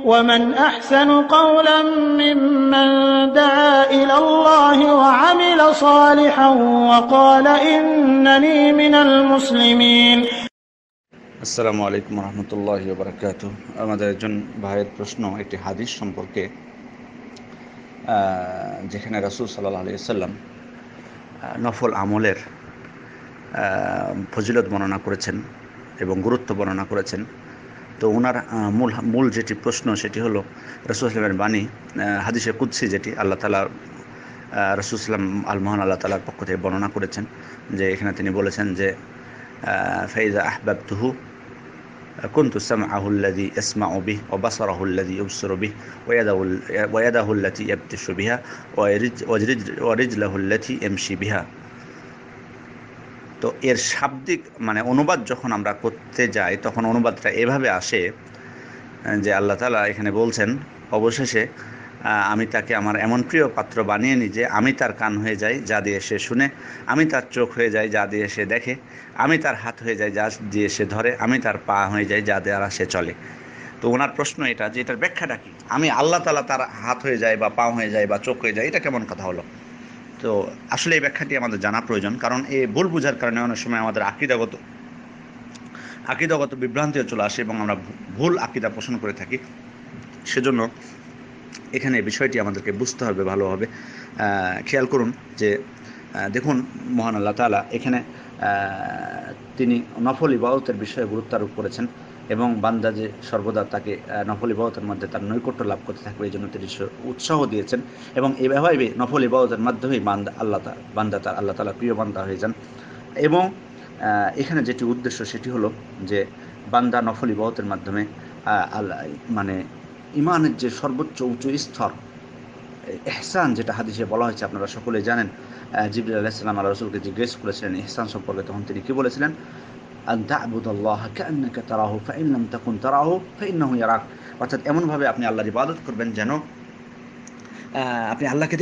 ومن أحسن قولا ممن دعا إلى الله وعمل صالحا وقال إنني من المسلمين. আসসালামু আলাইকুম রহমতুল্লাহি ওয়া বারাকাতুহু। আমাদের একজন ভাইয়ের প্রশ্ন একটি হাদিস সম্পর্কে, যেখানে রাসূল সাল্লাল্লাহু আলাইহি ওয়াসাল্লাম নফল আমলের ফজিলত বর্ণনা করেছেন এবং গুরুত্ব বর্ণনা করেছেন। তো ওনার মূল যেটি প্রশ্ন সেটি হলো, রাসূল সাল্লাল্লাহু বাণী, হাদিসে কুদসি, যেটি আল্লাহ তাআলা রাসূল সাল্লাল্লাহু আল মহান আল্লাহ তাআলার পক্ষ থেকে বর্ণনা করেছেন, যে এখানে তিনি বলেছেন যে ফাইজা আহবাবতুহু كنت سمعه الذي يسمع به وبصره الذي يبصر به ويده التي يبطش بها ورجله التي يمشي بها। তো এর শাব্দিক অনুবাদ যখন আমরা করতে যাই, তখন অনুবাদটা এভাবে আসে যে আল্লাহ তাআলা এখানে বলছেন, অবশেষে আমি তাকে আমার এমন প্রিয় পাত্র বানিয়ে নিই যে আমি তার কান হয়ে যাই যা দিয়ে সে শুনে, আমি তার চোখ হয়ে যাই যা দিয়ে সে দেখে, আমি তার হাত হয়ে যাই যা দিয়ে সে ধরে, আমি তার পা হয়ে যাই যা দ্বারা সে চলে। তো ওনার প্রশ্ন এটা যে এটার ব্যাখ্যাটা কি? আমি আল্লাহ তাআলা তার হাত হয়ে যায় বা পা হয়ে যায় বা চোখ হয়ে যায়, এটা কেমন কথা হলো? তো আসলে এই ব্যাখ্যাটি আমাদের জানা প্রয়োজন, কারণ এই ভুল বোঝার কারণে অনেক সময় আমাদের আকিদাগত বিভ্রান্তিও চলে আসে এবং আমরা ভুল আকিদা পোষণ করে থাকি। সেজন্য এখানে বিষয়টি আমাদেরকে বুঝতে হবে ভালোভাবে। খেয়াল করুন যে দেখুন, মহান আল্লাহ তাআলা এখানে তিনি নফল ইবাদতের বিষয়ে গুরুত্ব আরোপ করেছেন এবং বান্দা যে সর্বদা তাকে নফল ইবাদতের মধ্যে তার নৈকট্য লাভ করতে থাকবে, এই জন্য তিনি উৎসাহ দিয়েছেন এবং এভাবে নফল ইবাদতের মাধ্যমেই বান্দা তার আল্লাহ তাআলা প্রিয় বান্দা হয়ে যান। এবং এখানে যেটি উদ্দেশ্য সেটি হলো যে বান্দা নফল ইবাদতের মাধ্যমে ইমানের যে সর্বোচ্চ উঁচু স্তর ইহসান, যেটা হাদিসে বলা হয়েছে, আপনারা সকলে জানেন, জিবরিল আলাইহিস সালাম আল্লাহর রাসূলকে জিজ্ঞেস করেছিলেন ইহসান সম্পর্কে, তখন তিনি কি বলেছিলেন? আন তা'বুদাল্লাহা কাআন্নাকা তারাহু ফাইন লাম তাকুন তারাহু ফাইন্নাহু ইয়ারাক। অর্থাৎ এমনভাবে আপনি আল্লাহর ইবাদত করবেন যেন আপনি আল্লাহকে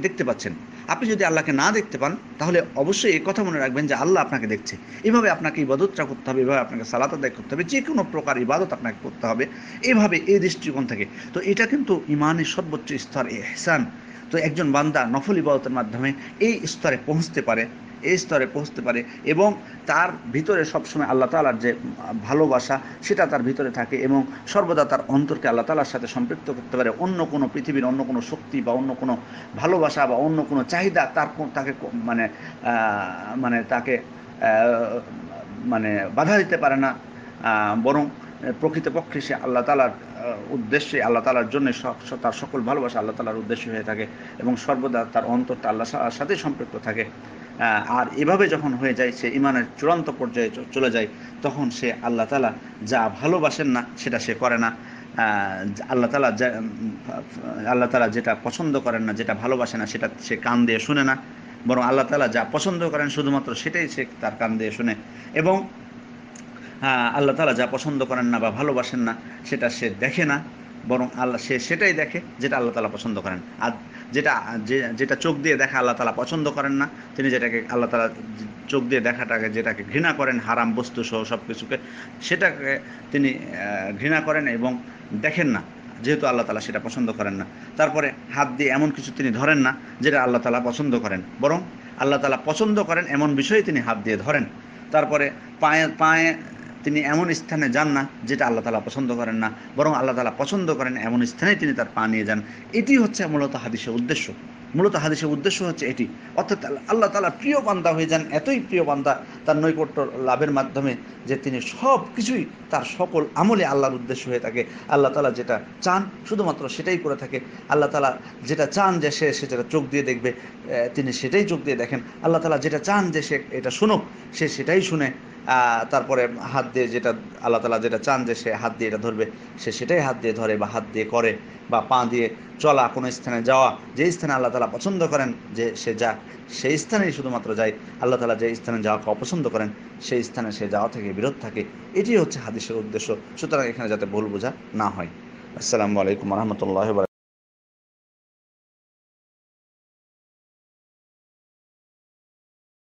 দেখতে পাচ্ছেন। আপনি যদি আল্লাহকে না দেখতে পান, তাহলে অবশ্যই এই কথা মনে রাখবেন যে আল্লাহ আপনাকে দেখছে। এভাবে আপনাকে ইবাদতটা করতে হবে, এভাবে আপনাকে সালাত আদায় করতে হবে, যে কোনো প্রকার ইবাদত আপনাকে করতে হবে এভাবে, এই দৃষ্টিকোণ থেকে। তো এটা কিন্তু ইমানের সর্বোচ্চ স্তর ইহসান। তো একজন বান্দা নফল ইবাদতের মাধ্যমে এই স্তরে পৌঁছতে পারে এবং তার ভিতরে সবসময় আল্লাহ তাআলার যে ভালোবাসা সেটা তার ভিতরে থাকে এবং সর্বদা তার অন্তরকে আল্লাহ তাআলার সাথে সম্পৃক্ত করতে পারে। অন্য কোনো পৃথিবীর অন্য কোনো শক্তি বা অন্য কোনো ভালোবাসা বা অন্য কোনো চাহিদা তাকে বাধা দিতে পারে না, বরং প্রকৃতপক্ষে সে আল্লাহ তাআলার উদ্দেশ্যে, আল্লাহ তাআলার জন্য তার সকল ভালোবাসা আল্লাহ তাআলার উদ্দেশ্য হয়ে থাকে এবং সর্বদা তার অন্তরটা আল্লাহর সাথে সম্পৃক্ত থাকে। আর এভাবে যখন হয়ে যায়, সে ইমানের চূড়ান্ত পর্যায়ে চলে যায়, তখন সে আল্লাহ তাআলা যা ভালোবাসেন না সেটা সে করে না, আল্লাহ তাআলা যেটা পছন্দ করেন না, যেটা ভালোবাসে না, সেটা সে কান দিয়ে শুনে না, বরং আল্লাহ তাআলা যা পছন্দ করেন শুধুমাত্র সেটাই সে তার কান দিয়ে শুনে। এবং আল্লাহ তাআলা যা পছন্দ করেন না বা ভালোবাসেন না সেটা সে দেখে না, বরং সে সেটাই দেখে যেটা আল্লাহ তাআলা পছন্দ করেন। আর যেটা চোখ দিয়ে দেখা আল্লাহ তাআলা পছন্দ করেন না, তিনি যেটাকে আল্লাহ তাআলা চোখ দিয়ে দেখাটাকে যেটাকে ঘৃণা করেন, হারাম বস্তু সহ সব কিছুকে, সেটাকে তিনি ঘৃণা করেন এবং দেখেন না, যেহেতু আল্লাহ তাআলা সেটা পছন্দ করেন না। তারপরে হাত দিয়ে এমন কিছু তিনি ধরেন না যেটা আল্লাহ তাআলা পছন্দ করেন, বরং আল্লাহ তাআলা পছন্দ করেন এমন বিষয়ে তিনি হাত দিয়ে ধরেন। তারপরে পায়ে তিনি এমন স্থানে যান না যেটা আল্লাহ তাআলা পছন্দ করেন না, বরং আল্লাহ তাআলা পছন্দ করেন এমন স্থানে তিনি তার পা নিয়ে যান। এটি হচ্ছে মূলত হাদিসের উদ্দেশ্য হচ্ছে এটি। অর্থাৎ আল্লাহ তাআলা প্রিয় বান্দা হয়ে যান, এতই প্রিয় বান্দা তার নৈকট্য লাভের মাধ্যমে যে তিনি সব কিছুই, তার সকল আমলে আল্লাহর উদ্দেশ্য হয়ে থাকে। আল্লাহ তাআলা যেটা চান শুধুমাত্র সেটাই করে থাকে। আল্লাহ তাআলা যেটা চান যে সে সেটা চোখ দিয়ে দেখবে, তিনি সেটাই চোখ দিয়ে দেখেন। আল্লাহ তাআলা যেটা চান যে সে এটা শুনুক, সে সেটাই শুনে। তারপরে হাত দিয়ে যেটা আল্লাহ তাআলা যেটা চান যে সে হাত দিয়ে এটা ধরবে, সে সেটাই হাত দিয়ে ধরে বা হাত দিয়ে করে, বা পা দিয়ে চলা, কোনো স্থানে যাওয়া, যে স্থানে আল্লাহ তাআলা পছন্দ করেন যে সে যাক, সেই স্থানেই শুধুমাত্র যায়। আল্লাহ তাআলা যে স্থানে যাওয়াকে অপছন্দ করেন সেই স্থানে সে যাওয়া থেকে বিরত থাকে। এটি হচ্ছে হাদিসের উদ্দেশ্য। সুতরাং এখানে যাতে ভুল বোঝা না হয়। আসসালামু আলাইকুম ওয়া রাহমাতুল্লাহি ওয়া বারাকাতুহু।